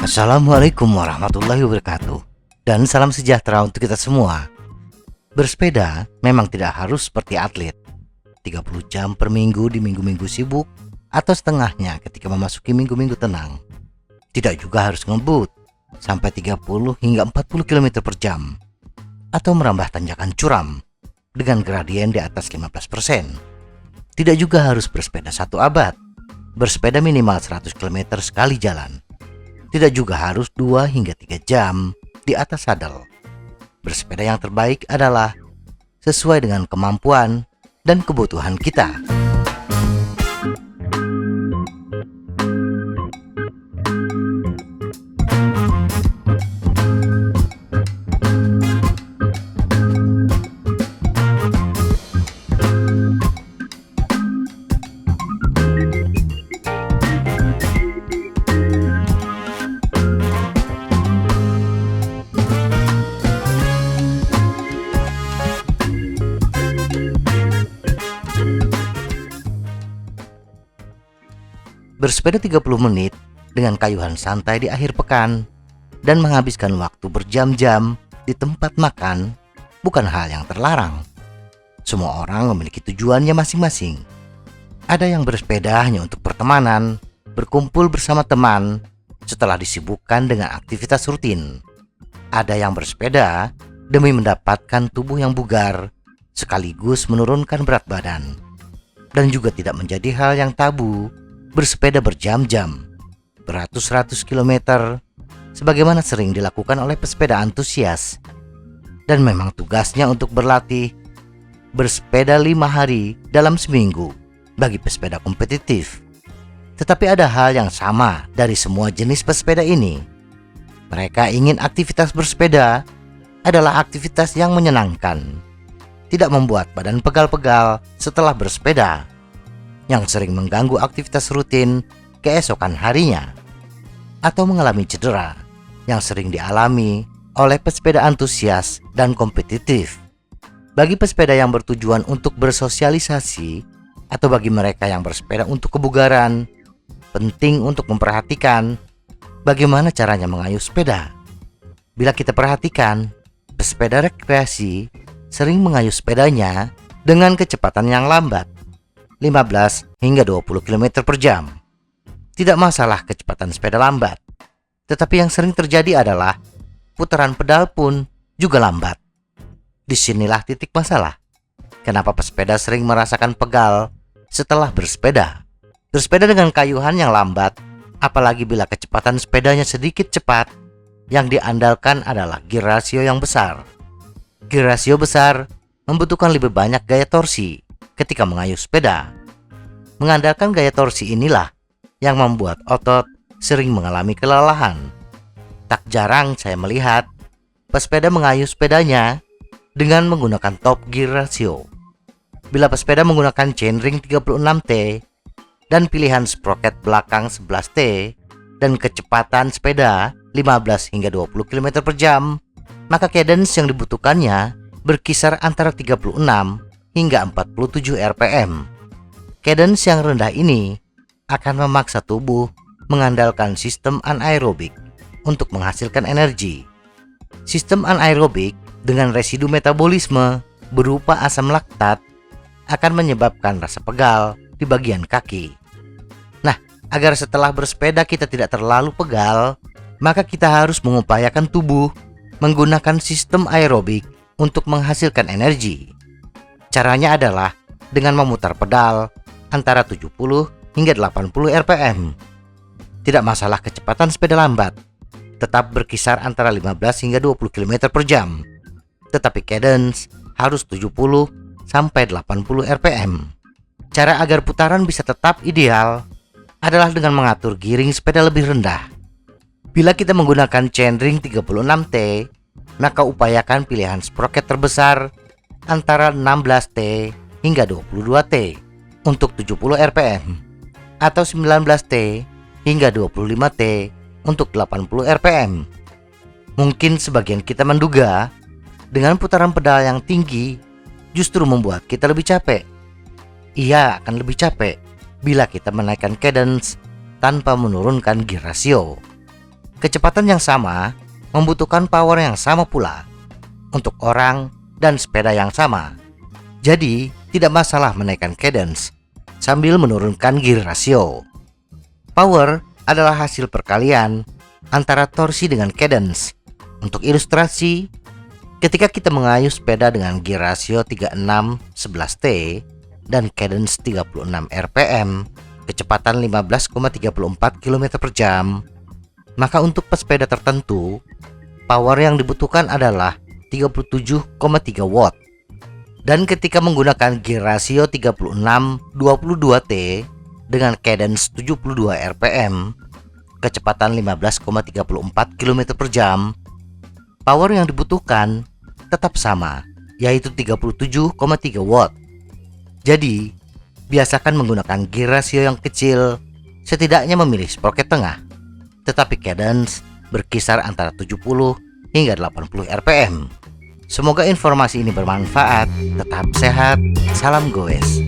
Assalamualaikum warahmatullahi wabarakatuh. Dan salam sejahtera untuk kita semua. Bersepeda memang tidak harus seperti atlet 30 jam per minggu di minggu-minggu sibuk, atau setengahnya ketika memasuki minggu-minggu tenang. Tidak juga harus ngebut sampai 30 hingga 40 km per jam, atau merambah tanjakan curam dengan gradien di atas 15%. Tidak juga harus bersepeda 1 abad, bersepeda minimal 100 km sekali jalan. Tidak juga harus 2 hingga 3 jam di atas sadel. Bersepeda yang terbaik adalah sesuai dengan kemampuan dan kebutuhan kita. Bersepeda 30 menit dengan kayuhan santai di akhir pekan dan menghabiskan waktu berjam-jam di tempat makan bukan hal yang terlarang. Semua orang memiliki tujuannya masing-masing. Ada yang bersepeda hanya untuk pertemanan, berkumpul bersama teman setelah disibukkan dengan aktivitas rutin. Ada yang bersepeda demi mendapatkan tubuh yang bugar sekaligus menurunkan berat badan. Dan juga tidak menjadi hal yang tabu bersepeda berjam-jam, beratus-ratus kilometer, sebagaimana sering dilakukan oleh pesepeda antusias. Dan memang tugasnya untuk berlatih bersepeda 5 hari dalam seminggu bagi pesepeda kompetitif. Tetapi ada hal yang sama dari semua jenis pesepeda ini. Mereka ingin aktivitas bersepeda adalah aktivitas yang menyenangkan, tidak membuat badan pegal-pegal setelah bersepeda, yang sering mengganggu aktivitas rutin keesokan harinya, atau mengalami cedera yang sering dialami oleh pesepeda antusias dan kompetitif. Bagi pesepeda yang bertujuan untuk bersosialisasi atau bagi mereka yang bersepeda untuk kebugaran, penting untuk memperhatikan bagaimana caranya mengayuh sepeda. Bila kita perhatikan, pesepeda rekreasi sering mengayuh sepedanya dengan kecepatan yang lambat, 15 hingga 20 km per jam. Tidak masalah kecepatan sepeda lambat, tetapi yang sering terjadi adalah putaran pedal pun juga lambat. Disinilah titik masalah. Kenapa pesepeda sering merasakan pegal setelah bersepeda? Bersepeda dengan kayuhan yang lambat, apalagi bila kecepatan sepedanya sedikit cepat, yang diandalkan adalah gear ratio yang besar. Gear ratio besar membutuhkan lebih banyak gaya torsi ketika mengayuh sepeda. Mengandalkan gaya torsi inilah yang membuat otot sering mengalami kelelahan. Tak jarang saya melihat pesepeda mengayuh sepedanya dengan menggunakan top gear ratio. Bila pesepeda menggunakan chainring 36T dan pilihan sprocket belakang 11T dan kecepatan sepeda 15 hingga 20 km per jam, maka cadence yang dibutuhkannya berkisar antara 36 hingga 47 rpm. Cadence yang rendah ini akan memaksa tubuh mengandalkan sistem anaerobik untuk menghasilkan energi. Sistem anaerobik dengan residu metabolisme berupa asam laktat akan menyebabkan rasa pegal di bagian kaki. Nah, agar setelah bersepeda kita tidak terlalu pegal, maka kita harus mengupayakan tubuh menggunakan sistem aerobik untuk menghasilkan energi. Caranya adalah dengan memutar pedal antara 70 hingga 80 rpm. Tidak masalah kecepatan sepeda lambat, tetap berkisar antara 15 hingga 20 km per jam. Tetapi cadence harus 70 sampai 80 rpm. Cara agar putaran bisa tetap ideal adalah dengan mengatur giring sepeda lebih rendah. Bila kita menggunakan chainring 36T, maka upayakan pilihan sprocket terbesar antara 16T hingga 22T untuk 70 rpm atau 19T hingga 25T untuk 80 rpm. Mungkin sebagian kita menduga dengan putaran pedal yang tinggi justru membuat kita lebih capek. ia akan lebih capek bila kita menaikkan cadence tanpa menurunkan gear ratio. Kecepatan yang sama membutuhkan power yang sama pula untuk orang dan sepeda yang sama. Jadi, tidak masalah menaikkan cadence sambil menurunkan gear ratio. Power adalah hasil perkalian antara torsi dengan cadence. Untuk ilustrasi, ketika kita mengayuh sepeda dengan gear ratio 36-11T dan cadence 36 rpm, kecepatan 15,34 km per jam, maka untuk pesepeda tertentu, power yang dibutuhkan adalah 37,3 watt. Dan ketika menggunakan gear ratio 36-22T dengan cadence 72 rpm, kecepatan 15,34 km per jam, power yang dibutuhkan tetap sama, yaitu 37,3 watt. Jadi, biasakan menggunakan gear ratio yang kecil, setidaknya memilih sprocket tengah, tetapi cadence berkisar antara 70 hingga 80 rpm. Semoga informasi ini bermanfaat. Tetap sehat. Salam goes.